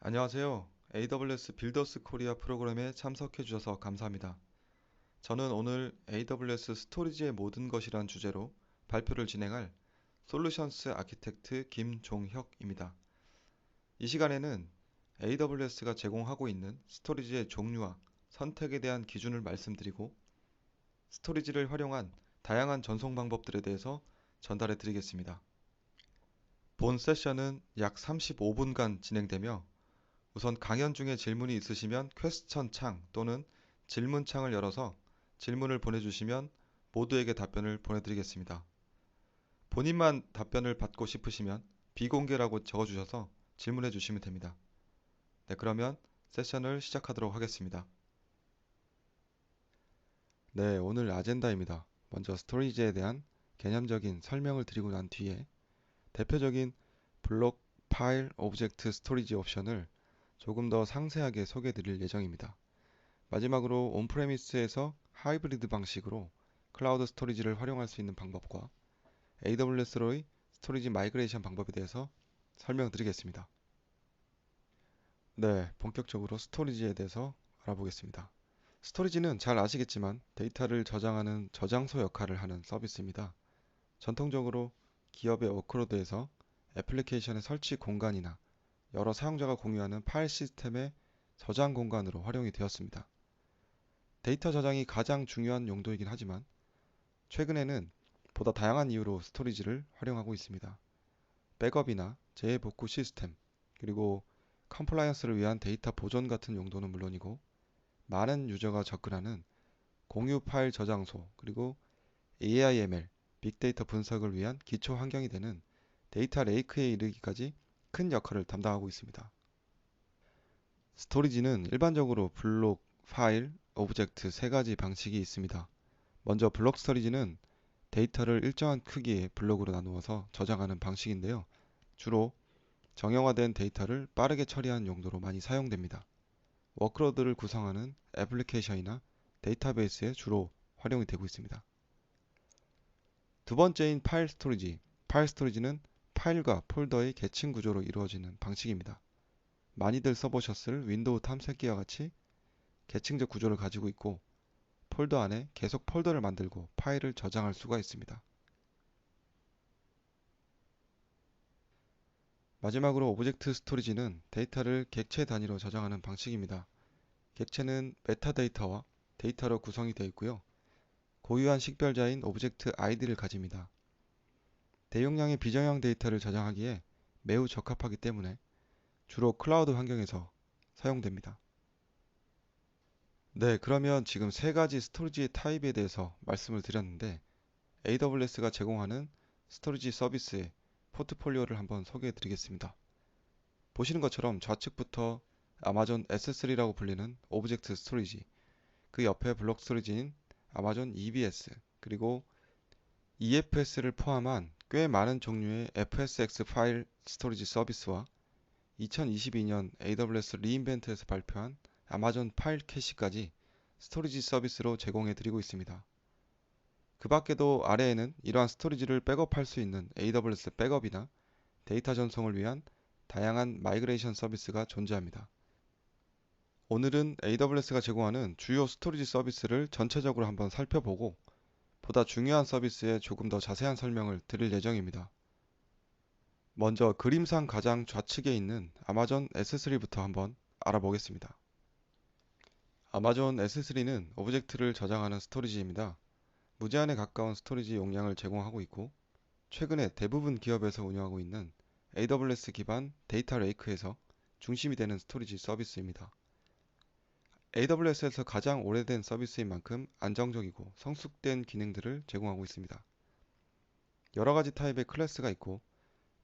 안녕하세요. AWS 빌더스 코리아 프로그램에 참석해 주셔서 감사합니다. 저는 오늘 AWS 스토리지의 모든 것이란 주제로 발표를 진행할 솔루션스 아키텍트 김종혁입니다. 이 시간에는 AWS가 제공하고 있는 스토리지의 종류와 선택에 대한 기준을 말씀드리고 스토리지를 활용한 다양한 전송 방법들에 대해서 전달해 드리겠습니다. 본 세션은 약 35분간 진행되며 우선 강연 중에 질문이 있으시면 퀘스천 창 또는 질문 창을 열어서 질문을 보내주시면 모두에게 답변을 보내드리겠습니다. 본인만 답변을 받고 싶으시면 비공개라고 적어주셔서 질문해 주시면 됩니다. 네, 그러면 세션을 시작하도록 하겠습니다. 네, 오늘 아젠다입니다. 먼저 스토리지에 대한 개념적인 설명을 드리고 난 뒤에 대표적인 블록, 파일, 오브젝트 스토리지 옵션을 조금 더 상세하게 소개해 드릴 예정입니다. 마지막으로 온프레미스에서 하이브리드 방식으로 클라우드 스토리지를 활용할 수 있는 방법과 AWS로의 스토리지 마이그레이션 방법에 대해서 설명드리겠습니다. 네, 본격적으로 스토리지에 대해서 알아보겠습니다. 스토리지는 잘 아시겠지만 데이터를 저장하는 저장소 역할을 하는 서비스입니다. 전통적으로 기업의 워크로드에서 애플리케이션의 설치 공간이나 여러 사용자가 공유하는 파일 시스템의 저장 공간으로 활용이 되었습니다. 데이터 저장이 가장 중요한 용도이긴 하지만 최근에는 보다 다양한 이유로 스토리지를 활용하고 있습니다. 백업이나 재복구 시스템, 그리고 컴플라이언스를 위한 데이터 보존 같은 용도는 물론이고 많은 유저가 접근하는 공유 파일 저장소, 그리고 AIML, 빅데이터 분석을 위한 기초 환경이 되는 데이터 레이크에 이르기까지 큰 역할을 담당하고 있습니다. 스토리지는 일반적으로 블록, 파일, 오브젝트 세 가지 방식이 있습니다. 먼저 블록 스토리지는 데이터를 일정한 크기의 블록으로 나누어서 저장하는 방식인데요. 주로 정형화된 데이터를 빠르게 처리하는 용도로 많이 사용됩니다. 워크로드를 구성하는 애플리케이션이나 데이터베이스에 주로 활용이 되고 있습니다. 두 번째인 파일 스토리지. 파일 스토리지는 파일과 폴더의 계층 구조로 이루어지는 방식입니다. 많이들 써보셨을 윈도우 탐색기와 같이 계층적 구조를 가지고 있고 폴더 안에 계속 폴더를 만들고 파일을 저장할 수가 있습니다. 마지막으로 오브젝트 스토리지는 데이터를 객체 단위로 저장하는 방식입니다. 객체는 메타데이터와 데이터로 구성이 되어 있고요. 고유한 식별자인 오브젝트 아이디를 가집니다. 대용량의 비정형 데이터를 저장하기에 매우 적합하기 때문에 주로 클라우드 환경에서 사용됩니다. 네, 그러면 지금 세 가지 스토리지 타입에 대해서 말씀을 드렸는데 AWS가 제공하는 스토리지 서비스의 포트폴리오를 한번 소개해 드리겠습니다. 보시는 것처럼 좌측부터 아마존 S3라고 불리는 오브젝트 스토리지, 그 옆에 블록 스토리지인 아마존 EBS, 그리고 EFS를 포함한 꽤 많은 종류의 FSX 파일 스토리지 서비스와 2022년 AWS 리인벤트에서 발표한 아마존 파일 캐시까지 스토리지 서비스로 제공해 드리고 있습니다. 그 밖에도 아래에는 이러한 스토리지를 백업할 수 있는 AWS 백업이나 데이터 전송을 위한 다양한 마이그레이션 서비스가 존재합니다. 오늘은 AWS가 제공하는 주요 스토리지 서비스를 전체적으로 한번 살펴보고 보다 중요한 서비스에 조금 더 자세한 설명을 드릴 예정입니다. 먼저 그림상 가장 좌측에 있는 아마존 S3부터 한번 알아보겠습니다. 아마존 S3는 오브젝트를 저장하는 스토리지입니다. 무제한에 가까운 스토리지 용량을 제공하고 있고 최근에 대부분 기업에서 운영하고 있는 AWS 기반 데이터 레이크에서 중심이 되는 스토리지 서비스입니다. AWS에서 가장 오래된 서비스인 만큼 안정적이고 성숙된 기능들을 제공하고 있습니다. 여러 가지 타입의 클래스가 있고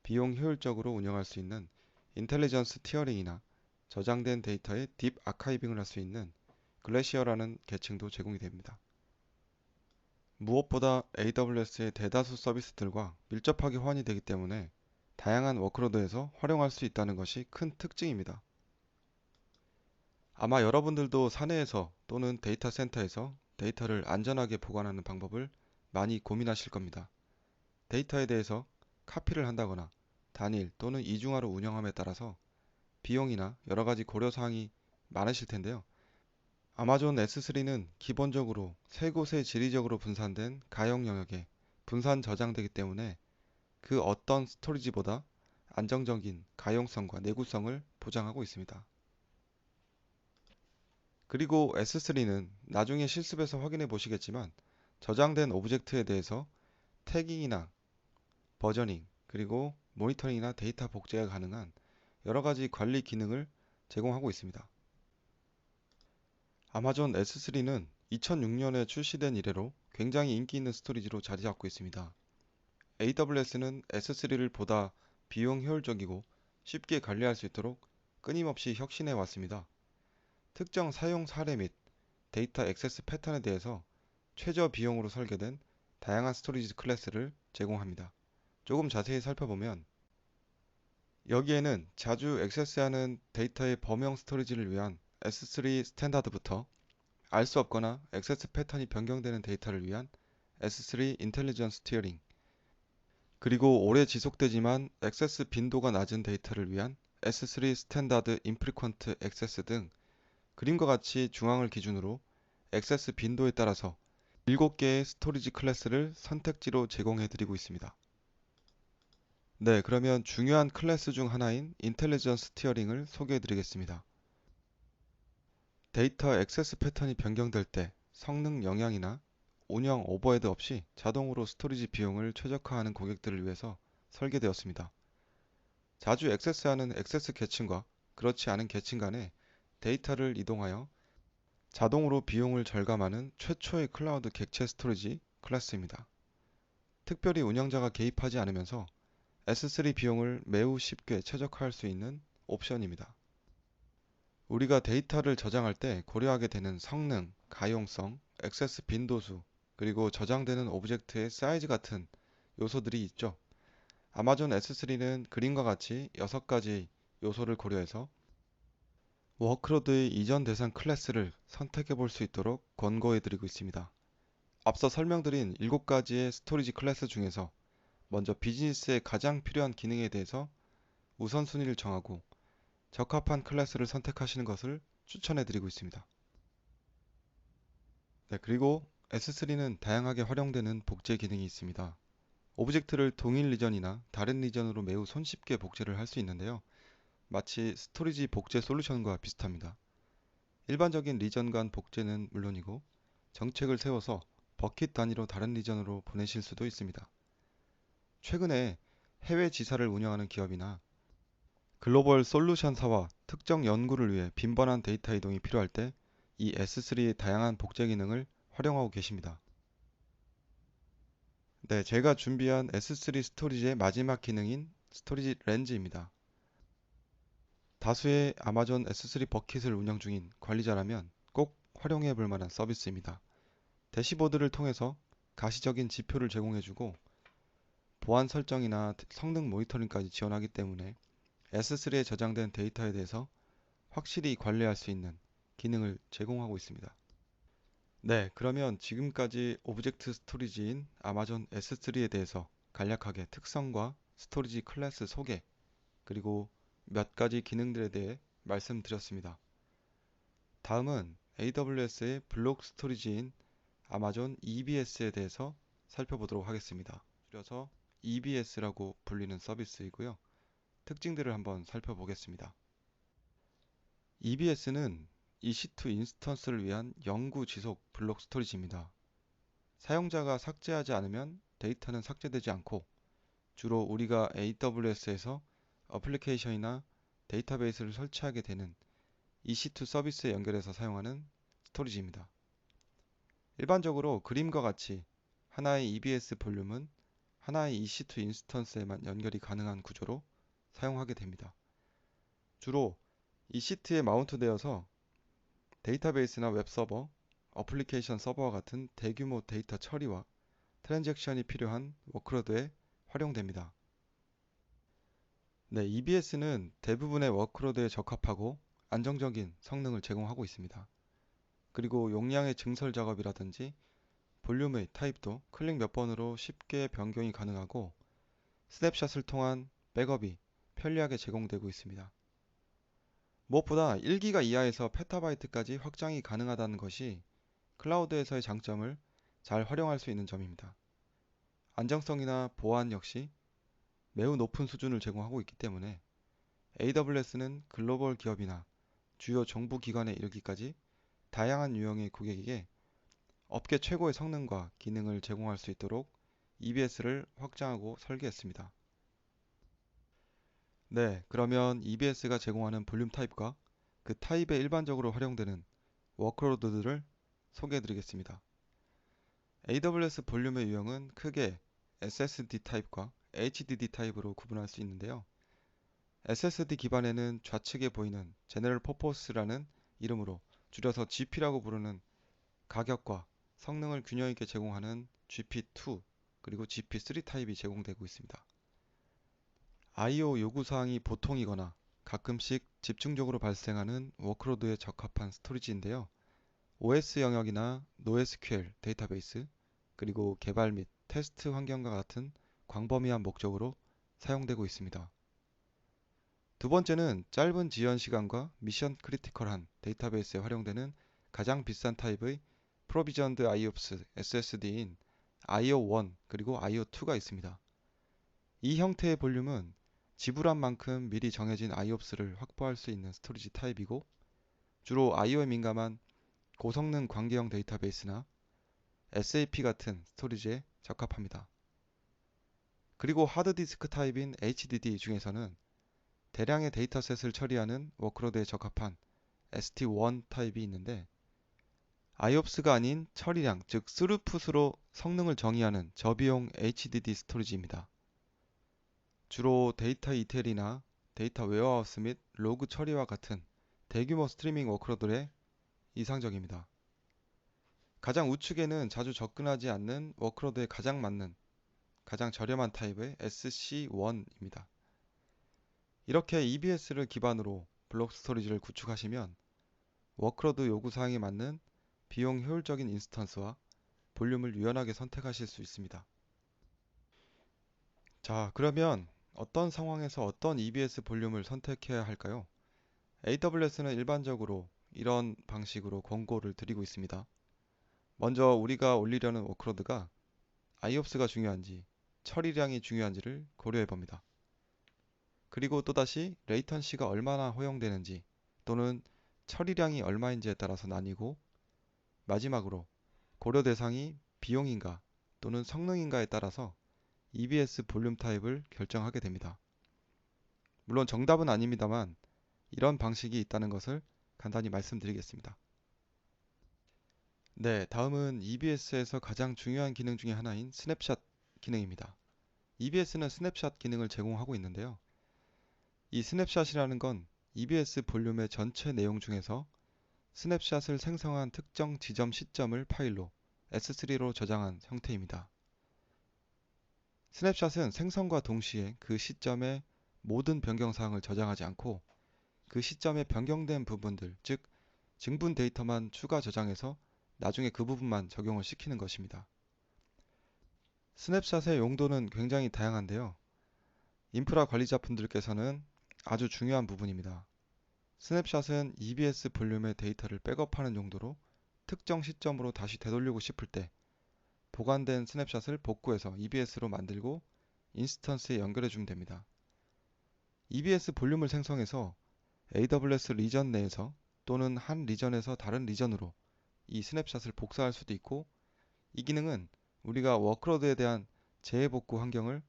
비용 효율적으로 운영할 수 있는 인텔리전스 티어링이나 저장된 데이터의 딥 아카이빙을 할 수 있는 글래시어라는 계층도 제공이 됩니다. 무엇보다 AWS의 대다수 서비스들과 밀접하게 호환이 되기 때문에 다양한 워크로드에서 활용할 수 있다는 것이 큰 특징입니다. 아마 여러분들도 사내에서 또는 데이터 센터에서 데이터를 안전하게 보관하는 방법을 많이 고민하실 겁니다. 데이터에 대해서 카피를 한다거나 단일 또는 이중화로 운영함에 따라서 비용이나 여러 가지 고려사항이 많으실 텐데요. 아마존 S3는 기본적으로 세 곳에 지리적으로 분산된 가용 영역에 분산 저장되기 때문에 그 어떤 스토리지보다 안정적인 가용성과 내구성을 보장하고 있습니다. 그리고 S3는 나중에 실습에서 확인해 보시겠지만 저장된 오브젝트에 대해서 태깅이나 버저닝, 그리고 모니터링이나 데이터 복제가 가능한 여러 가지 관리 기능을 제공하고 있습니다. 아마존 S3는 2006년에 출시된 이래로 굉장히 인기 있는 스토리지로 자리 잡고 있습니다. AWS는 S3를 보다 비용 효율적이고 쉽게 관리할 수 있도록 끊임없이 혁신해 왔습니다. 특정 사용 사례 및 데이터 액세스 패턴에 대해서 최저 비용으로 설계된 다양한 스토리지 클래스를 제공합니다. 조금 자세히 살펴보면 여기에는 자주 액세스하는 데이터의 범용 스토리지를 위한 S3 스탠다드부터 알 수 없거나 액세스 패턴이 변경되는 데이터를 위한 S3 인텔리전스 스티어링, 그리고 오래 지속되지만 액세스 빈도가 낮은 데이터를 위한 S3 스탠다드 인프리퀀트 액세스 등 그림과 같이 중앙을 기준으로 액세스 빈도에 따라서 7개의 스토리지 클래스를 선택지로 제공해 드리고 있습니다. 네, 그러면 중요한 클래스 중 하나인 인텔리전스 티어링을 소개해 드리겠습니다. 데이터 액세스 패턴이 변경될 때 성능 영향이나 운영 오버헤드 없이 자동으로 스토리지 비용을 최적화하는 고객들을 위해서 설계되었습니다. 자주 액세스하는 액세스 계층과 그렇지 않은 계층 간에 데이터를 이동하여 자동으로 비용을 절감하는 최초의 클라우드 객체 스토리지 클래스입니다. 특별히 운영자가 개입하지 않으면서 S3 비용을 매우 쉽게 최적화할 수 있는 옵션입니다. 우리가 데이터를 저장할 때 고려하게 되는 성능, 가용성, 액세스 빈도수, 그리고 저장되는 오브젝트의 사이즈 같은 요소들이 있죠. 아마존 S3는 그림과 같이 6가지 요소를 고려해서 워크로드의 이전 대상 클래스를 선택해 볼 수 있도록 권고해 드리고 있습니다. 앞서 설명드린 7가지의 스토리지 클래스 중에서 먼저 비즈니스에 가장 필요한 기능에 대해서 우선순위를 정하고 적합한 클래스를 선택하시는 것을 추천해 드리고 있습니다. 네, 그리고 S3는 다양하게 활용되는 복제 기능이 있습니다. 오브젝트를 동일 리전이나 다른 리전으로 매우 손쉽게 복제를 할 수 있는데요. 마치 스토리지 복제 솔루션과 비슷합니다. 일반적인 리전 간 복제는 물론이고 정책을 세워서 버킷 단위로 다른 리전으로 보내실 수도 있습니다. 최근에 해외 지사를 운영하는 기업이나 글로벌 솔루션사와 특정 연구를 위해 빈번한 데이터 이동이 필요할 때 이 S3의 다양한 복제 기능을 활용하고 계십니다. 네, 제가 준비한 S3 스토리지의 마지막 기능인 스토리지 렌즈입니다. 다수의 아마존 S3 버킷을 운영 중인 관리자라면 꼭 활용해 볼 만한 서비스입니다. 대시보드를 통해서 가시적인 지표를 제공해주고 보안 설정이나 성능 모니터링까지 지원하기 때문에 S3에 저장된 데이터에 대해서 확실히 관리할 수 있는 기능을 제공하고 있습니다. 네, 그러면 지금까지 오브젝트 스토리지인 아마존 S3에 대해서 간략하게 특성과 스토리지 클래스 소개, 그리고 몇 가지 기능들에 대해 말씀드렸습니다. 다음은 AWS의 블록 스토리지인 아마존 EBS에 대해서 살펴보도록 하겠습니다. 줄여서 EBS라고 불리는 서비스이고요. 특징들을 한번 살펴보겠습니다. EBS는 EC2 인스턴스를 위한 영구 지속 블록 스토리지입니다. 사용자가 삭제하지 않으면 데이터는 삭제되지 않고 주로 우리가 AWS에서 어플리케이션이나 데이터베이스를 설치하게 되는 EC2 서비스에 연결해서 사용하는 스토리지입니다. 일반적으로 그림과 같이 하나의 EBS 볼륨은 하나의 EC2 인스턴스에만 연결이 가능한 구조로 사용하게 됩니다. 주로 EC2에 마운트되어서 데이터베이스나 웹서버, 어플리케이션 서버와 같은 대규모 데이터 처리와 트랜잭션이 필요한 워크로드에 활용됩니다. 네, EBS는 대부분의 워크로드에 적합하고 안정적인 성능을 제공하고 있습니다. 그리고 용량의 증설 작업이라든지 볼륨의 타입도 클릭 몇 번으로 쉽게 변경이 가능하고 스냅샷을 통한 백업이 편리하게 제공되고 있습니다. 무엇보다 1기가 이하에서 페타바이트까지 확장이 가능하다는 것이 클라우드에서의 장점을 잘 활용할 수 있는 점입니다. 안정성이나 보안 역시 매우 높은 수준을 제공하고 있기 때문에 AWS는 글로벌 기업이나 주요 정부 기관에 이르기까지 다양한 유형의 고객에게 업계 최고의 성능과 기능을 제공할 수 있도록 EBS를 확장하고 설계했습니다. 네, 그러면 EBS가 제공하는 볼륨 타입과 그 타입에 일반적으로 활용되는 워크로드들을 소개해 드리겠습니다. AWS 볼륨의 유형은 크게 SSD 타입과 HDD 타입으로 구분할 수 있는데요. SSD 기반에는 좌측에 보이는 General Purpose라는 이름으로 줄여서 GP라고 부르는 가격과 성능을 균형 있게 제공하는 GP2 그리고 GP3 타입이 제공되고 있습니다. I/O 요구사항이 보통이거나 가끔씩 집중적으로 발생하는 워크로드에 적합한 스토리지인데요. OS 영역이나 NoSQL 데이터베이스, 그리고 개발 및 테스트 환경과 같은 광범위한 목적으로 사용되고 있습니다. 두 번째는 짧은 지연 시간과 미션 크리티컬한 데이터베이스에 활용되는 가장 비싼 타입의 Provisioned IOPS SSD인 IO1 그리고 IO2가 있습니다. 이 형태의 볼륨은 지불한 만큼 미리 정해진 IOPS를 확보할 수 있는 스토리지 타입이고 주로 IO에 민감한 고성능 관계형 데이터베이스나 SAP 같은 스토리지에 적합합니다. 그리고 하드디스크 타입인 HDD 중에서는 대량의 데이터셋을 처리하는 워크로드에 적합한 ST1 타입이 있는데 IOPS가 아닌 처리량, 즉 스루풋으로 성능을 정의하는 저비용 HDD 스토리지입니다. 주로 데이터 ETL이나 데이터 웨어하우스 및 로그 처리와 같은 대규모 스트리밍 워크로드에 이상적입니다. 가장 우측에는 자주 접근하지 않는 워크로드에 가장 맞는 가장 저렴한 타입의 SC1입니다. 이렇게 EBS를 기반으로 블록 스토리지를 구축하시면 워크로드 요구사항에 맞는 비용 효율적인 인스턴스와 볼륨을 유연하게 선택하실 수 있습니다. 자, 그러면 어떤 상황에서 어떤 EBS 볼륨을 선택해야 할까요? AWS는 일반적으로 이런 방식으로 권고를 드리고 있습니다. 먼저 우리가 올리려는 워크로드가 IOPS가 중요한지, 처리량이 중요한지를 고려해 봅니다. 그리고 또다시 레이턴시가 얼마나 허용되는지 또는 처리량이 얼마인지에 따라서 나뉘고 마지막으로 고려 대상이 비용인가 또는 성능인가에 따라서 EBS 볼륨 타입을 결정하게 됩니다. 물론 정답은 아닙니다만 이런 방식이 있다는 것을 간단히 말씀드리겠습니다. 네, 다음은 EBS에서 가장 중요한 기능 중에 하나인 스냅샷 기능입니다. EBS는 스냅샷 기능을 제공하고 있는데요. 이 스냅샷이라는 건 EBS 볼륨의 전체 내용 중에서 스냅샷을 생성한 특정 지점 시점을 파일로 S3로 저장한 형태입니다. 스냅샷은 생성과 동시에 그 시점의 모든 변경 사항을 저장하지 않고 그 시점에 변경된 부분들, 즉 증분 데이터만 추가 저장해서 나중에 그 부분만 적용을 시키는 것입니다. 스냅샷의 용도는 굉장히 다양한데요. 인프라 관리자분들께서는 아주 중요한 부분입니다. 스냅샷은 EBS 볼륨의 데이터를 백업하는 용도로 특정 시점으로 다시 되돌리고 싶을 때 보관된 스냅샷을 복구해서 EBS로 만들고 인스턴스에 연결해 주면 됩니다. EBS 볼륨을 생성해서 AWS 리전 내에서 또는 한 리전에서 다른 리전으로 이 스냅샷을 복사할 수도 있고 이 기능은 우리가 워크로드에 대한 재해복구 환경을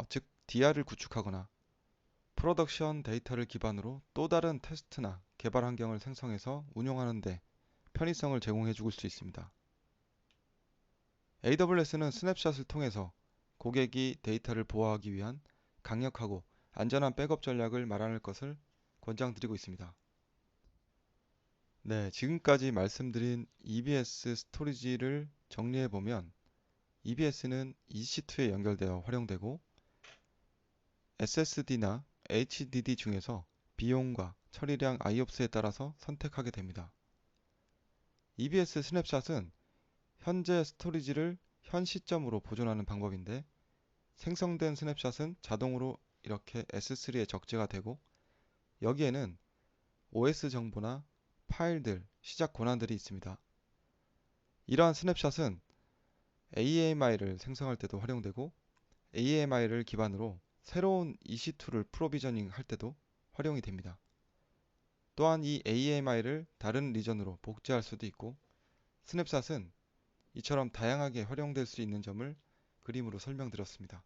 즉 DR을 구축하거나 프로덕션 데이터를 기반으로 또 다른 테스트나 개발 환경을 생성해서 운용하는 데 편의성을 제공해 줄 수 있습니다. AWS는 스냅샷을 통해서 고객이 데이터를 보호하기 위한 강력하고 안전한 백업 전략을 마련할 것을 권장드리고 있습니다. 네, 지금까지 말씀드린 EBS 스토리지를 정리해 보면 EBS는 EC2에 연결되어 활용되고 SSD나 HDD 중에서 비용과 처리량 IOPS에 따라서 선택하게 됩니다. EBS 스냅샷은 현재 스토리지를 현 시점으로 보존하는 방법인데 생성된 스냅샷은 자동으로 이렇게 S3에 적재가 되고 여기에는 OS 정보나 파일들, 시작 권한들이 있습니다. 이러한 스냅샷은 AMI를 생성할 때도 활용되고 AMI를 기반으로 새로운 EC2를 프로비저닝 할 때도 활용이 됩니다. 또한 이 AMI를 다른 리전으로 복제할 수도 있고 스냅샷은 이처럼 다양하게 활용될 수 있는 점을 그림으로 설명드렸습니다.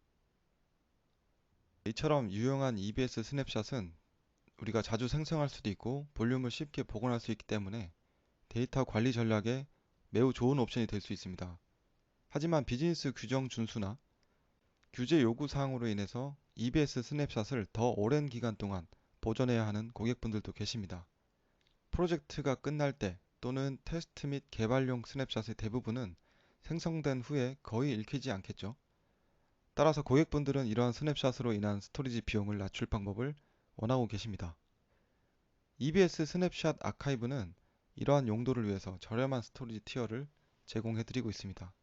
이처럼 유용한 EBS 스냅샷은 우리가 자주 생성할 수도 있고 볼륨을 쉽게 복원할 수 있기 때문에 데이터 관리 전략에 매우 좋은 옵션이 될 수 있습니다. 하지만 비즈니스 규정 준수나 규제 요구 사항으로 인해서 EBS 스냅샷을 더 오랜 기간 동안 보존해야 하는 고객분들도 계십니다. 프로젝트가 끝날 때 또는 테스트 및 개발용 스냅샷의 대부분은 생성된 후에 거의 읽히지 않겠죠. 따라서 고객분들은 이러한 스냅샷으로 인한 스토리지 비용을 낮출 방법을 원하고 계십니다. EBS 스냅샷 아카이브는 이러한 용도를 위해서 저렴한 스토리지 티어를 제공해드리고 있습니다.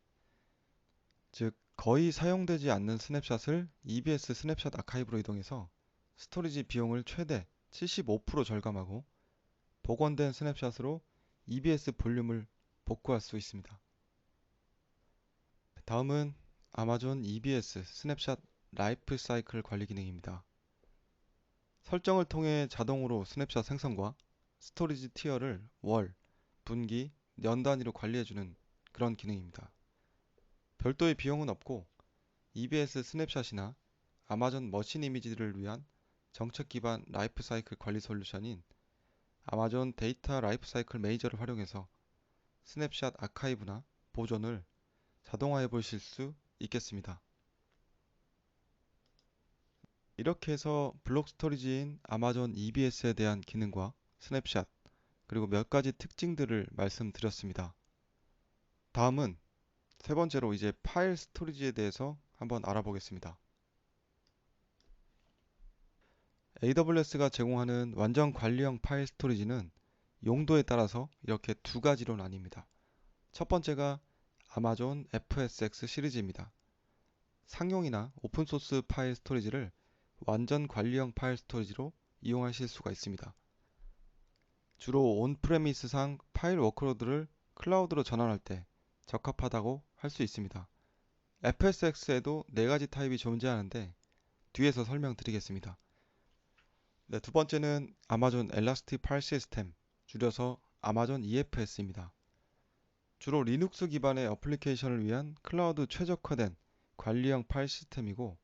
즉, 거의 사용되지 않는 스냅샷을 EBS 스냅샷 아카이브로 이동해서 스토리지 비용을 최대 75% 절감하고 복원된 스냅샷으로 EBS 볼륨을 복구할 수 있습니다. 다음은 아마존 EBS 스냅샷 라이프 사이클 관리 기능입니다. 설정을 통해 자동으로 스냅샷 생성과 스토리지 티어를 월, 분기, 년 단위로 관리해주는 그런 기능입니다. 별도의 비용은 없고 EBS 스냅샷이나 아마존 머신 이미지들을 위한 정책 기반 라이프 사이클 관리 솔루션인 아마존 데이터 라이프 사이클 매니저를 활용해서 스냅샷 아카이브나 보존을 자동화해 보실 수 있겠습니다. 이렇게 해서 블록 스토리지인 아마존 EBS에 대한 기능과 스냅샷 그리고 몇 가지 특징들을 말씀드렸습니다. 다음은 세 번째로 이제 파일 스토리지에 대해서 한번 알아보겠습니다. AWS가 제공하는 완전 관리형 파일 스토리지는 용도에 따라서 이렇게 두 가지로 나뉩니다. 첫 번째가 아마존 FSX 시리즈입니다. 상용이나 오픈소스 파일 스토리지를 완전 관리형 파일 스토리지로 이용하실 수가 있습니다. 주로 온프레미스상 파일 워크로드를 클라우드로 전환할 때 적합하다고 할 수 있습니다. FSX에도 네 가지 타입이 존재하는데 뒤에서 설명드리겠습니다. 네, 두 번째는 아마존 엘라스틱 파일 시스템, 줄여서 아마존 EFS입니다. 주로 리눅스 기반의 어플리케이션을 위한 클라우드 최적화된 관리형 파일 시스템이고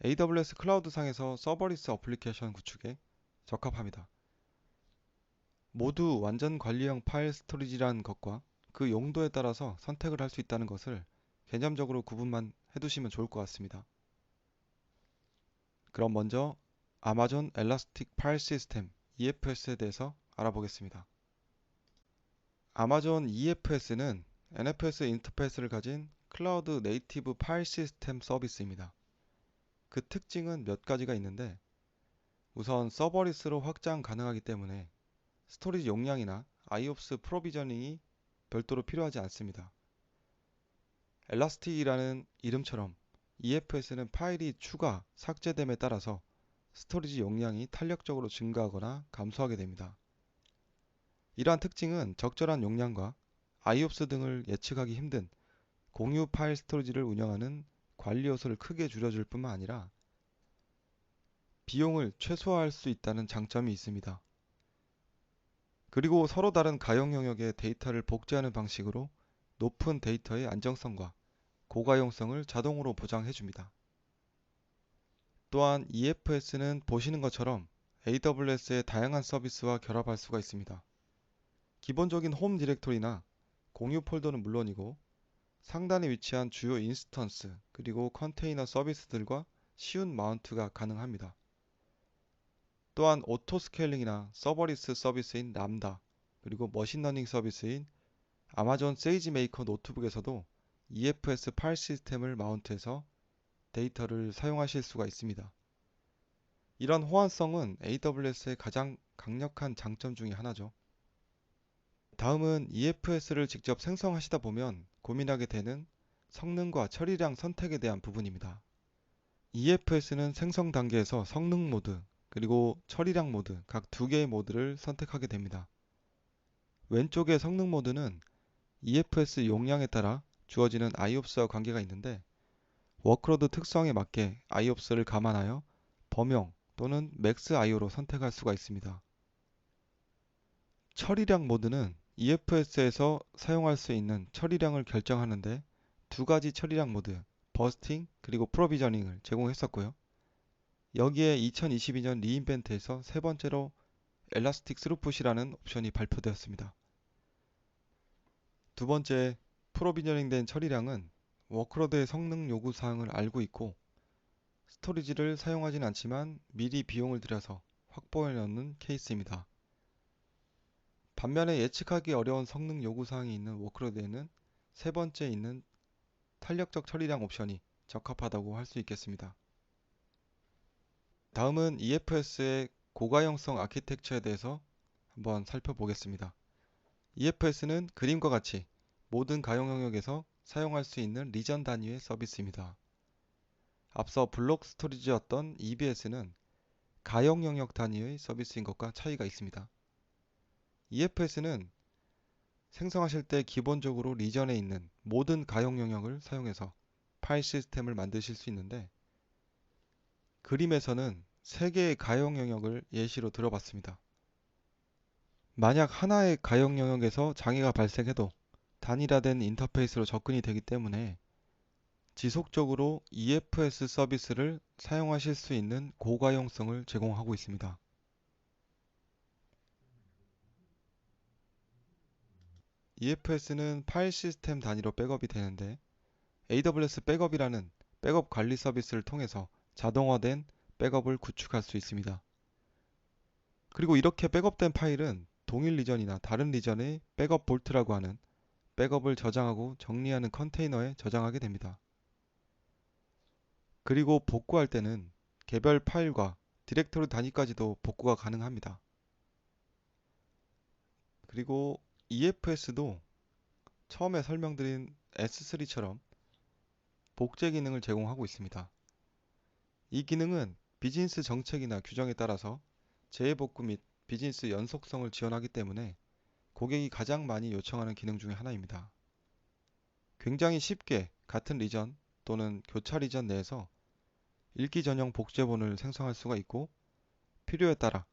AWS 클라우드상에서 서버리스 어플리케이션 구축에 적합합니다. 모두 완전 관리형 파일 스토리지라는 것과 그 용도에 따라서 선택을 할 수 있다는 것을 개념적으로 구분만 해두시면 좋을 것 같습니다. 그럼 먼저 아마존 엘라스틱 파일 시스템 EFS에 대해서 알아보겠습니다. 아마존 EFS는 NFS 인터페이스를 가진 클라우드 네이티브 파일 시스템 서비스입니다. 그 특징은 몇 가지가 있는데 우선 서버리스로 확장 가능하기 때문에 스토리지 용량이나 IOPS 프로비저닝이 별도로 필요하지 않습니다. 엘라스틱이라는 이름처럼 EFS는 파일이 추가, 삭제됨에 따라서 스토리지 용량이 탄력적으로 증가하거나 감소하게 됩니다. 이러한 특징은 적절한 용량과 IOPS 등을 예측하기 힘든 공유 파일 스토리지를 운영하는 관리 요소를 크게 줄여줄 뿐만 아니라 비용을 최소화할 수 있다는 장점이 있습니다. 그리고 서로 다른 가용 영역의 데이터를 복제하는 방식으로 높은 데이터의 안정성과 고가용성을 자동으로 보장해 줍니다. 또한 EFS는 보시는 것처럼 AWS의 다양한 서비스와 결합할 수가 있습니다. 기본적인 홈 디렉토리나 공유 폴더는 물론이고 상단에 위치한 주요 인스턴스 그리고 컨테이너 서비스들과 쉬운 마운트가 가능합니다. 또한 오토 스케일링이나 서버리스 서비스인 람다 그리고 머신러닝 서비스인 아마존 세이지메이커 노트북에서도 EFS 파일 시스템을 마운트해서 데이터를 사용하실 수가 있습니다. 이런 호환성은 AWS의 가장 강력한 장점 중에 하나죠. 다음은 EFS를 직접 생성하시다 보면 고민하게 되는 성능과 처리량 선택에 대한 부분입니다. EFS는 생성 단계에서 성능 모드, 그리고 처리량 모드 각 두 개의 모드를 선택하게 됩니다. 왼쪽의 성능 모드는 EFS 용량에 따라 주어지는 IOPS와 관계가 있는데 워크로드 특성에 맞게 IOPS를 감안하여 범용 또는 맥스 IO로 선택할 수가 있습니다. 처리량 모드는 EFS에서 사용할 수 있는 처리량을 결정하는데 두 가지 처리량 모드, 버스팅 그리고 프로비저닝을 제공했었고요. 여기에 2022년 리인벤트에서 세 번째로 엘라스틱 스루풋이라는 옵션이 발표되었습니다. 두 번째, 프로비저닝된 처리량은 워크로드의 성능 요구 사항을 알고 있고 스토리지를 사용하진 않지만 미리 비용을 들여서 확보해 놓는 케이스입니다. 반면에 예측하기 어려운 성능 요구 사항이 있는 워크로드에는 세 번째 있는 탄력적 처리량 옵션이 적합하다고 할 수 있겠습니다. 다음은 EFS의 고가형성 아키텍처에 대해서 한번 살펴보겠습니다. EFS는 그림과 같이 모든 가용 영역에서 사용할 수 있는 리전 단위의 서비스입니다. 앞서 블록 스토리지였던 EBS는 가용 영역 단위의 서비스인 것과 차이가 있습니다. EFS는 생성하실 때 기본적으로 리전에 있는 모든 가용 영역을 사용해서 파일 시스템을 만드실 수 있는데 그림에서는 3개의 가용 영역을 예시로 들어봤습니다. 만약 하나의 가용 영역에서 장애가 발생해도 단일화된 인터페이스로 접근이 되기 때문에 지속적으로 EFS 서비스를 사용하실 수 있는 고가용성을 제공하고 있습니다. EFS는 파일 시스템 단위로 백업이 되는데 AWS 백업이라는 백업 관리 서비스를 통해서 자동화된 백업을 구축할 수 있습니다. 그리고 이렇게 백업된 파일은 동일 리전이나 다른 리전의 백업 볼트라고 하는 백업을 저장하고 정리하는 컨테이너에 저장하게 됩니다. 그리고 복구할 때는 개별 파일과 디렉토리 단위까지도 복구가 가능합니다. 그리고 EFS도 처음에 설명드린 S3처럼 복제 기능을 제공하고 있습니다. 이 기능은 비즈니스 정책이나 규정에 따라서 재복구 및 비즈니스 연속성을 지원하기 때문에 고객이 가장 많이 요청하는 기능 중에 하나입니다. 굉장히 쉽게 같은 리전 또는 교차 리전 내에서 읽기 전용 복제본을 생성할 수가 있고 필요에 따라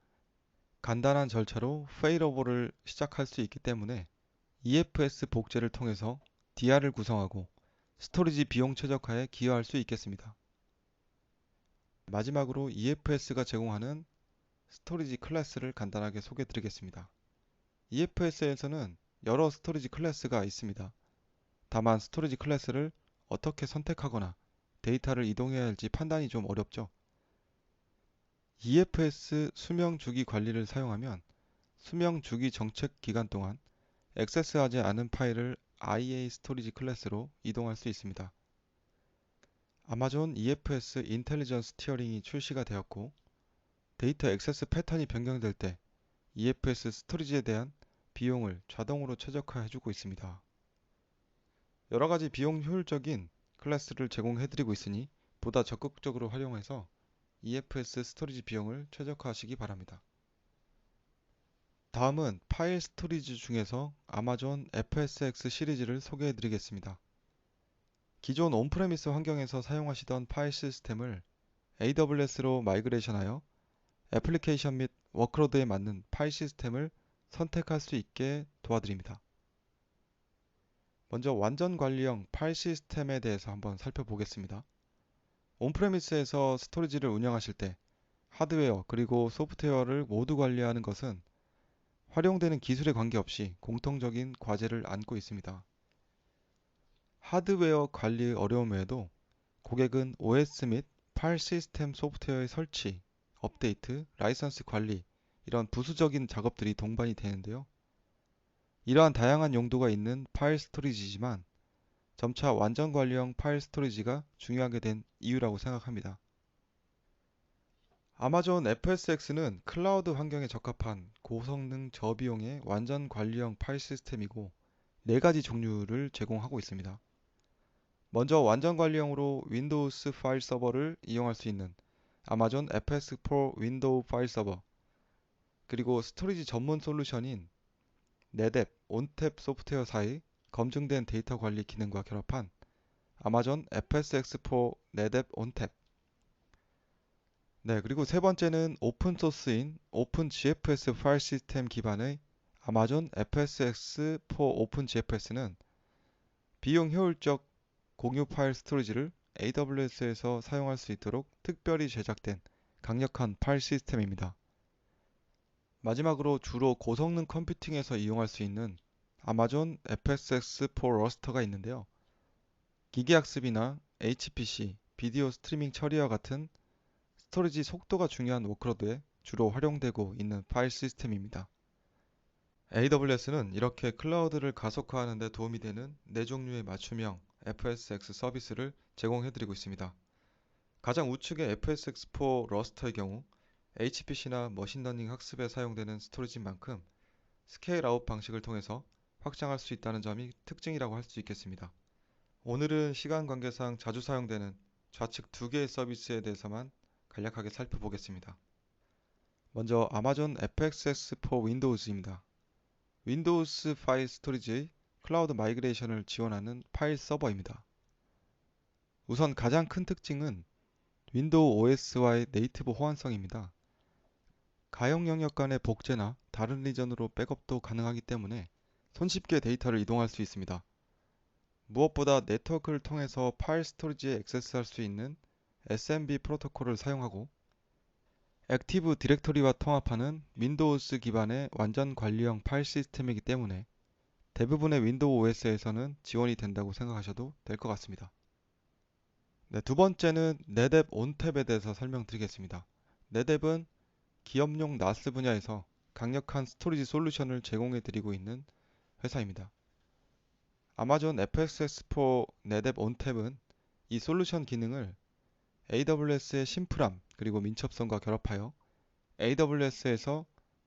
간단한 절차로 페일오버를 시작할 수 있기 때문에 EFS 복제를 통해서 DR을 구성하고 스토리지 비용 최적화에 기여할 수 있겠습니다. 마지막으로 EFS가 제공하는 스토리지 클래스를 간단하게 소개해 드리겠습니다. EFS에서는 여러 스토리지 클래스가 있습니다. 다만 스토리지 클래스를 어떻게 선택하거나 데이터를 이동해야 할지 판단이 좀 어렵죠. EFS 수명 주기 관리를 사용하면 수명 주기 정책 기간 동안 액세스하지 않은 파일을 IA 스토리지 클래스로 이동할 수 있습니다. 아마존 EFS 인텔리전스 티어링이 출시가 되었고 데이터 액세스 패턴이 변경될 때 EFS 스토리지에 대한 비용을 자동으로 최적화해주고 있습니다. 여러 가지 비용 효율적인 클래스를 제공해드리고 있으니 보다 적극적으로 활용해서 EFS 스토리지 비용을 최적화하시기 바랍니다. 다음은 파일 스토리지 중에서 아마존 FSx 시리즈를 소개해 드리겠습니다. 기존 온프레미스 환경에서 사용하시던 파일 시스템을 AWS로 마이그레이션하여 애플리케이션 및 워크로드에 맞는 파일 시스템을 선택할 수 있게 도와드립니다. 먼저 완전 관리형 파일 시스템에 대해서 한번 살펴보겠습니다. 온프레미스에서 스토리지를 운영하실 때 하드웨어 그리고 소프트웨어를 모두 관리하는 것은 활용되는 기술에 관계없이 공통적인 과제를 안고 있습니다. 하드웨어 관리의 어려움 외에도 고객은 OS 및 파일 시스템 소프트웨어의 설치, 업데이트, 라이선스 관리 이런 부수적인 작업들이 동반이 되는데요. 이러한 다양한 용도가 있는 파일 스토리지지만 점차 완전 관리형 파일 스토리지가 중요하게 된 이유라고 생각합니다. 아마존 FSx는 클라우드 환경에 적합한 고성능 저비용의 완전 관리형 파일 시스템이고 4가지 종류를 제공하고 있습니다. 먼저 완전 관리형으로 윈도우스 파일 서버를 이용할 수 있는 아마존 FS4 윈도우 파일 서버, 그리고 스토리지 전문 솔루션인 넷앱, 온탭 소프트웨어사의 검증된 데이터 관리 기능과 결합한 아마존 FSx4 넷앱 온탭. 네, 그리고 세 번째는 오픈소스인 오픈GFS 파일 시스템 기반의 아마존 FSx4 오픈GFS는 비용 효율적 공유 파일 스토리지를 AWS에서 사용할 수 있도록 특별히 제작된 강력한 파일 시스템입니다. 마지막으로 주로 고성능 컴퓨팅에서 이용할 수 있는 아마존 FSx4 러스터가 있는데요. 기계학습이나 HPC, 비디오 스트리밍 처리와 같은 스토리지 속도가 중요한 워크로드에 주로 활용되고 있는 파일 시스템입니다. AWS는 이렇게 클라우드를 가속화하는 데 도움이 되는 네 종류의 맞춤형 FSx 서비스를 제공해드리고 있습니다. 가장 우측의 FSx4 러스터의 경우 HPC나 머신러닝 학습에 사용되는 스토리지인 만큼 스케일 아웃 방식을 통해서 확장할 수 있다는 점이 특징이라고 할 수 있겠습니다. 오늘은 시간 관계상 자주 사용되는 좌측 두 개의 서비스에 대해서만 간략하게 살펴보겠습니다. 먼저 아마존 FSx4 윈도우즈입니다. 윈도우스 파일 스토리지의 클라우드 마이그레이션을 지원하는 파일 서버입니다. 우선 가장 큰 특징은 윈도우 OS와의 네이티브 호환성입니다. 가용 영역 간의 복제나 다른 리전으로 백업도 가능하기 때문에 손쉽게 데이터를 이동할 수 있습니다. 무엇보다 네트워크를 통해서 파일 스토리지에 액세스할 수 있는 SMB 프로토콜을 사용하고 액티브 디렉토리와 통합하는 윈도우스 기반의 완전 관리형 파일 시스템이기 때문에 대부분의 윈도우 OS에서는 지원이 된다고 생각하셔도 될 것 같습니다. 네, 두 번째는 넷앱 온탭에 대해서 설명드리겠습니다. 넷앱은 기업용 NAS 분야에서 강력한 스토리지 솔루션을 제공해 드리고 있는 회사입니다. 아마존 FSx4 넷앱 온탭은 이 솔루션 기능을 AWS의 심플함 그리고 민첩성과 결합하여 AWS에서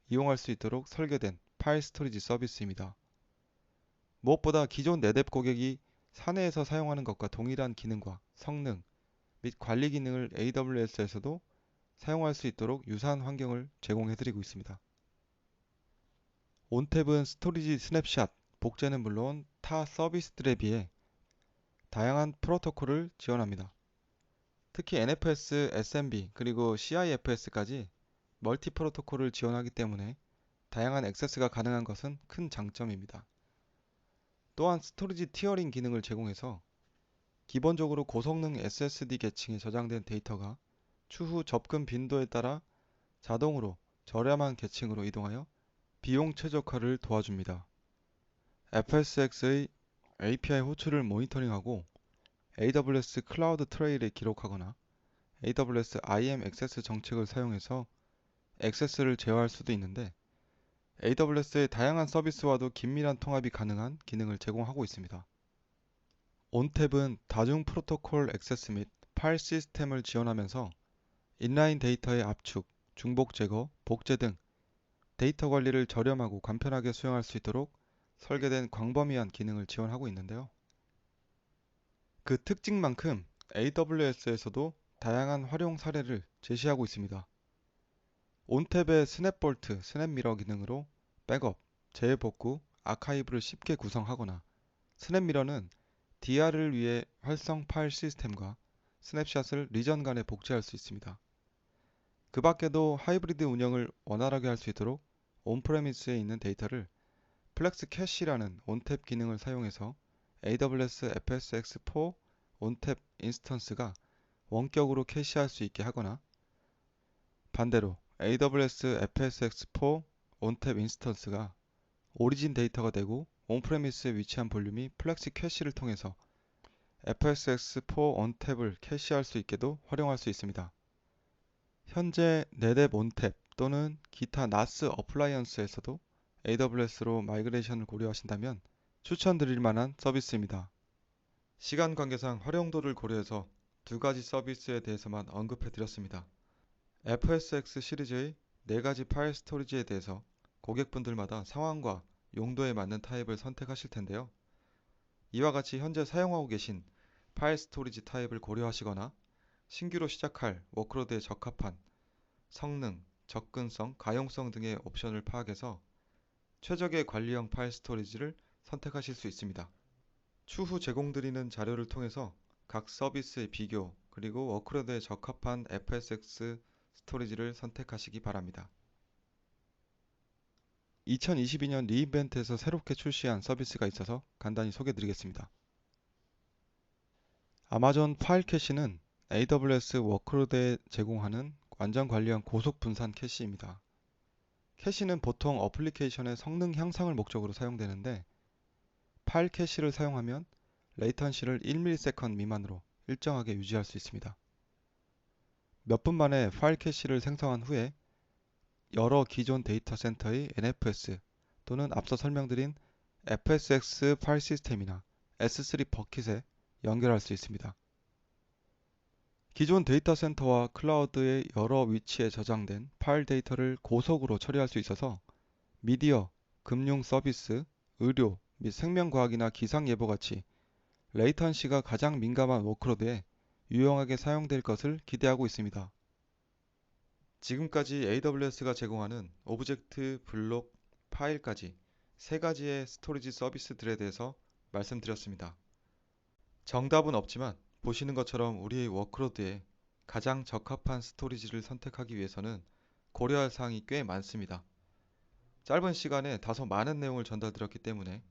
이용할 수 있도록 설계된 파일 스토리지 서비스입니다. 무엇보다 기존 넷앱 고객이 사내에서 사용하는 것과 동일한 기능과 성능 및 관리 기능을 AWS에서도 사용할 수 있도록 유사한 환경을 제공해드리고 있습니다. 온탭은 스토리지 스냅샷, 복제는 물론 타 서비스들에 비해 다양한 프로토콜을 지원합니다. 특히 NFS, SMB, 그리고 CIFS까지 멀티 프로토콜을 지원하기 때문에 다양한 액세스가 가능한 것은 큰 장점입니다. 또한 스토리지 티어링 기능을 제공해서 기본적으로 고성능 SSD 계층에 저장된 데이터가 추후 접근 빈도에 따라 자동으로 저렴한 계층으로 이동하여 비용 최적화를 도와줍니다. FSx의 API 호출을 모니터링하고 AWS 클라우드 트레일에 기록하거나 AWS IAM 액세스 정책을 사용해서 액세스를 제어할 수도 있는데 AWS의 다양한 서비스와도 긴밀한 통합이 가능한 기능을 제공하고 있습니다. 온탭은 다중 프로토콜 액세스 및 파일 시스템을 지원하면서 인라인 데이터의 압축, 중복 제거, 복제 등 데이터 관리를 저렴하고 간편하게 수행할 수 있도록 설계된 광범위한 기능을 지원하고 있는데요. 그 특징만큼 AWS에서도 다양한 활용 사례를 제시하고 있습니다. 온탭의 스냅볼트, 스냅미러 기능으로 백업, 재복구, 아카이브를 쉽게 구성하거나 스냅미러는 DR을 위해 활성 파일 시스템과 스냅샷을 리전 간에 복제할 수 있습니다. 그 밖에도 하이브리드 운영을 원활하게 할 수 있도록 온프레미스에 있는 데이터를 플렉스 캐시라는 온탭 기능을 사용해서 AWS FSx4 온탭 인스턴스가 원격으로 캐시할 수 있게 하거나 반대로 AWS FSx4 온탭 인스턴스가 오리진 데이터가 되고 온프레미스에 위치한 볼륨이 플렉시 캐시를 통해서 FSx4 온탭을 캐시할 수 있게도 활용할 수 있습니다. 현재 넷앱 온탭 또는 기타 NAS 어플라이언스에서도 AWS로 마이그레이션을 고려하신다면 추천드릴 만한 서비스입니다. 시간 관계상 활용도를 고려해서 두 가지 서비스에 대해서만 언급해 드렸습니다. FSx 시리즈의 네 가지 파일 스토리지에 대해서 고객분들마다 상황과 용도에 맞는 타입을 선택하실 텐데요. 이와 같이 현재 사용하고 계신 파일 스토리지 타입을 고려하시거나 신규로 시작할 워크로드에 적합한 성능, 접근성, 가용성 등의 옵션을 파악해서 최적의 관리형 파일 스토리지를 선택하실 수 있습니다. 추후 제공드리는 자료를 통해서 각 서비스의 비교, 그리고 워크로드에 적합한 FSX 스토리지를 선택하시기 바랍니다. 2022년 리인벤트에서 새롭게 출시한 서비스가 있어서 간단히 소개드리겠습니다. 아마존 파일 캐시는 AWS 워크로드에 제공하는 완전 관리형 고속 분산 캐시입니다. 캐시는 보통 어플리케이션의 성능 향상을 목적으로 사용되는데 파일 캐시를 사용하면 레이턴시를 1ms 미만으로 일정하게 유지할 수 있습니다. 몇 분 만에 파일 캐시를 생성한 후에 여러 기존 데이터 센터의 NFS 또는 앞서 설명드린 FSX 파일 시스템이나 S3 버킷에 연결할 수 있습니다. 기존 데이터 센터와 클라우드의 여러 위치에 저장된 파일 데이터를 고속으로 처리할 수 있어서 미디어, 금융 서비스, 의료 및 생명과학이나 기상예보 같이 레이턴시가 가장 민감한 워크로드에 유용하게 사용될 것을 기대하고 있습니다. 지금까지 AWS가 제공하는 오브젝트, 블록, 파일까지 세 가지의 스토리지 서비스들에 대해서 말씀드렸습니다. 정답은 없지만 보시는 것처럼 우리의 워크로드에 가장 적합한 스토리지를 선택하기 위해서는 고려할 사항이 꽤 많습니다. 짧은 시간에 다소 많은 내용을 전달드렸기 때문에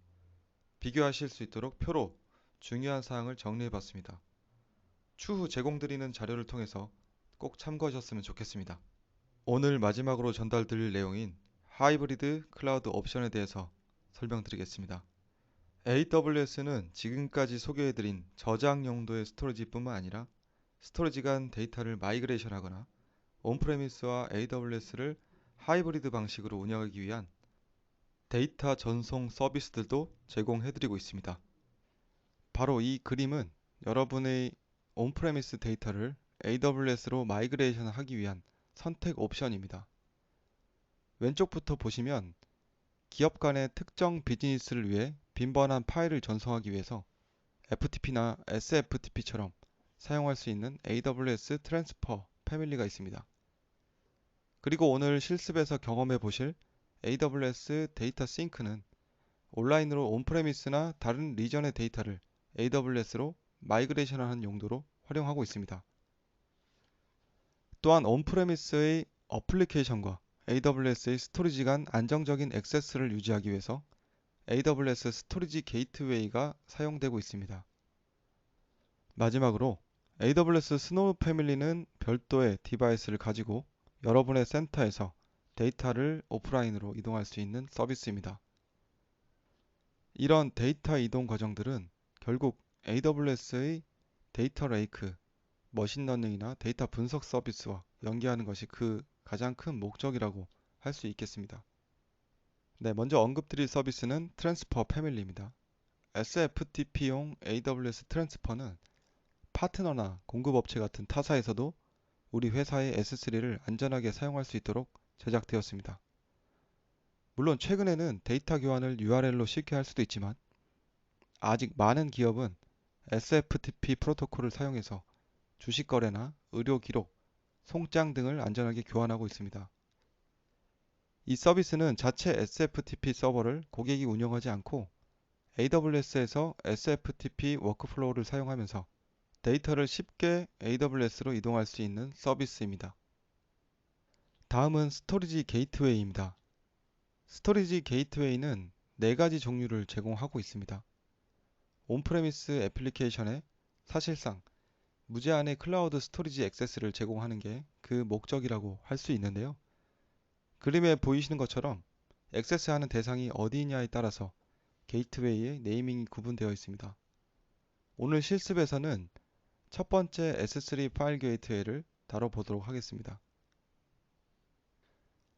비교하실 수 있도록 표로 중요한 사항을 정리해봤습니다. 추후 제공드리는 자료를 통해서 꼭 참고하셨으면 좋겠습니다. 오늘 마지막으로 전달드릴 내용인 하이브리드 클라우드 옵션에 대해서 설명드리겠습니다. AWS는 지금까지 소개해드린 저장 용도의 스토리지뿐만 아니라 스토리지 간 데이터를 마이그레이션하거나 온프레미스와 AWS를 하이브리드 방식으로 운영하기 위한 데이터 전송 서비스들도 제공해드리고 있습니다. 바로 이 그림은 여러분의 온프레미스 데이터를 AWS로 마이그레이션 하기 위한 선택 옵션입니다. 왼쪽부터 보시면 기업 간의 특정 비즈니스를 위해 빈번한 파일을 전송하기 위해서 FTP나 SFTP처럼 사용할 수 있는 AWS 트랜스퍼 패밀리가 있습니다. 그리고 오늘 실습에서 경험해 보실 AWS 데이터 싱크는 온라인으로 온프레미스나 다른 리전의 데이터를 AWS로 마이그레이션하는 용도로 활용하고 있습니다. 또한 온프레미스의 어플리케이션과 AWS의 스토리지 간 안정적인 액세스를 유지하기 위해서 AWS 스토리지 게이트웨이가 사용되고 있습니다. 마지막으로 AWS 스노우 패밀리는 별도의 디바이스를 가지고 여러분의 센터에서 데이터를 오프라인으로 이동할 수 있는 서비스입니다. 이런 데이터 이동 과정들은 결국 AWS의 데이터 레이크, 머신러닝이나 데이터 분석 서비스와 연계하는 것이 그 가장 큰 목적이라고 할 수 있겠습니다. 네, 먼저 언급드릴 서비스는 트랜스퍼 패밀리입니다. SFTP용 AWS 트랜스퍼는 파트너나 공급업체 같은 타사에서도 우리 회사의 S3를 안전하게 사용할 수 있도록 제작되었습니다. 물론 최근에는 데이터 교환을 URL로 쉽게 할 수도 있지만 아직 많은 기업은 SFTP 프로토콜을 사용해서 주식 거래나 의료 기록, 송장 등을 안전하게 교환하고 있습니다. 이 서비스는 자체 SFTP 서버를 고객이 운영하지 않고 AWS에서 SFTP 워크플로우를 사용하면서 데이터를 쉽게 AWS로 이동할 수 있는 서비스입니다. 다음은 스토리지 게이트웨이입니다. 스토리지 게이트웨이는 4가지 종류를 제공하고 있습니다. 온프레미스 애플리케이션에 사실상 무제한의 클라우드 스토리지 액세스를 제공하는 게 그 목적이라고 할 수 있는데요. 그림에 보이시는 것처럼 액세스하는 대상이 어디냐에 따라서 게이트웨이의 네이밍이 구분되어 있습니다. 오늘 실습에서는 첫 번째 S3 파일 게이트웨이를 다뤄보도록 하겠습니다.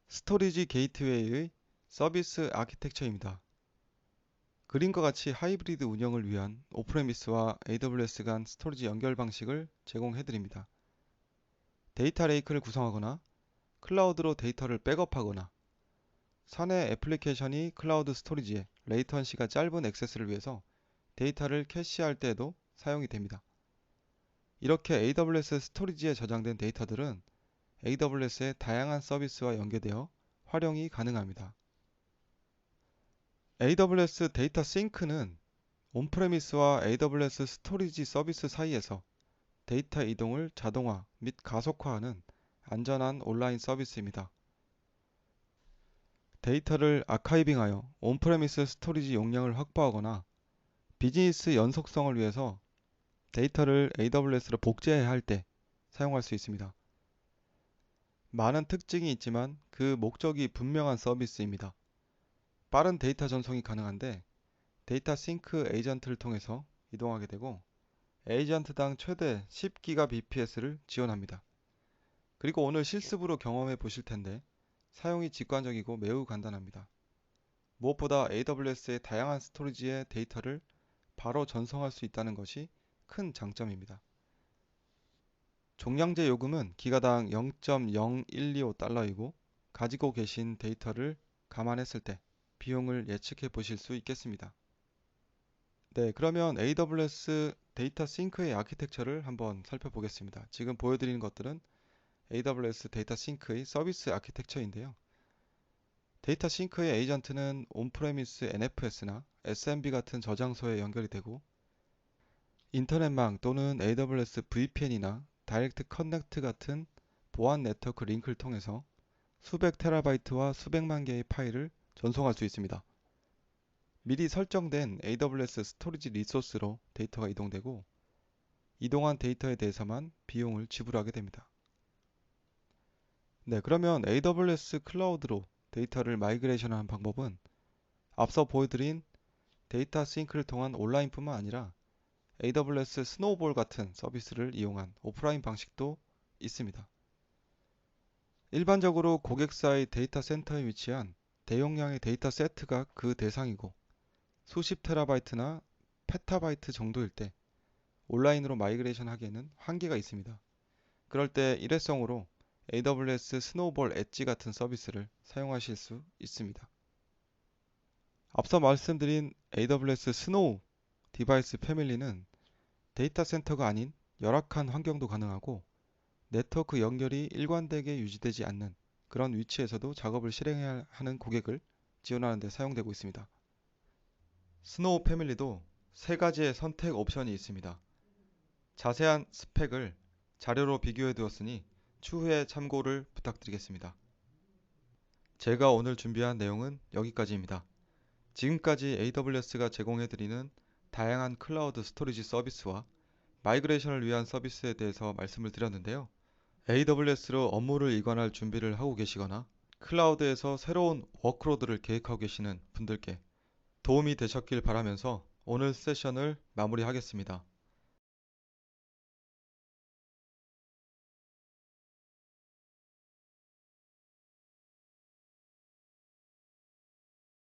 스토리지 게이트웨이의 서비스 아키텍처입니다. 그림과 같이 하이브리드 운영을 위한 오프레미스와 AWS 간 스토리지 연결 방식을 제공해드립니다. 데이터 레이크를 구성하거나 클라우드로 데이터를 백업하거나 사내 애플리케이션이 클라우드 스토리지에 레이턴시가 짧은 액세스를 위해서 데이터를 캐시할 때에도 사용이 됩니다. 이렇게 AWS 스토리지에 저장된 데이터들은 AWS의 다양한 서비스와 연계되어 활용이 가능합니다. AWS 데이터 싱크는 온프레미스와 AWS 스토리지 서비스 사이에서 데이터 이동을 자동화 및 가속화하는 안전한 온라인 서비스입니다. 데이터를 아카이빙하여 온프레미스 스토리지 용량을 확보하거나 비즈니스 연속성을 위해서 데이터를 AWS로 복제해야 할 때 사용할 수 있습니다. 많은 특징이 있지만 그 목적이 분명한 서비스입니다. 빠른 데이터 전송이 가능한데 데이터 싱크 에이전트를 통해서 이동하게 되고 에이전트당 최대 10GBps를 지원합니다. 그리고 오늘 실습으로 경험해 보실 텐데 사용이 직관적이고 매우 간단합니다. 무엇보다 AWS의 다양한 스토리지의 데이터를 바로 전송할 수 있다는 것이 큰 장점입니다. 종량제 요금은 기가당 0.0125달러이고 가지고 계신 데이터를 감안했을 때 비용을 예측해 보실 수 있겠습니다. 네, 그러면 AWS 데이터 싱크의 아키텍처를 한번 살펴보겠습니다. 지금 보여드리는 것들은 AWS 데이터 싱크의 서비스 아키텍처인데요. 데이터 싱크의 에이전트는 온프레미스 NFS나 SMB 같은 저장소에 연결이 되고 인터넷망 또는 AWS VPN이나 다이렉트 커넥트 같은 보안 네트워크 링크를 통해서 수백 테라바이트와 수백만 개의 파일을 전송할 수 있습니다. 미리 설정된 AWS 스토리지 리소스로 데이터가 이동되고 이동한 데이터에 대해서만 비용을 지불하게 됩니다. 네, 그러면 AWS 클라우드로 데이터를 마이그레이션하는 방법은 앞서 보여드린 데이터 싱크를 통한 온라인뿐만 아니라 AWS 스노우볼 같은 서비스를 이용한 오프라인 방식도 있습니다. 일반적으로 고객사의 데이터 센터에 위치한 대용량의 데이터 세트가 그 대상이고 수십 테라바이트나 페타바이트 정도일 때 온라인으로 마이그레이션 하기에는 한계가 있습니다. 그럴 때 일회성으로 AWS 스노우볼 엣지 같은 서비스를 사용하실 수 있습니다. 앞서 말씀드린 AWS 스노우 디바이스 패밀리는 데이터 센터가 아닌 열악한 환경도 가능하고 네트워크 연결이 일관되게 유지되지 않는 그런 위치에서도 작업을 실행해야 하는 고객을 지원하는 데 사용되고 있습니다. 스노우 패밀리도 세 가지의 선택 옵션이 있습니다. 자세한 스펙을 자료로 비교해 두었으니 추후에 참고를 부탁드리겠습니다. 제가 오늘 준비한 내용은 여기까지입니다. 지금까지 AWS가 제공해드리는 다양한 클라우드 스토리지 서비스와 마이그레이션을 위한 서비스에 대해서 말씀을 드렸는데요. AWS로 업무를 이관할 준비를 하고 계시거나 클라우드에서 새로운 워크로드를 계획하고 계시는 분들께 도움이 되셨길 바라면서 오늘 세션을 마무리하겠습니다.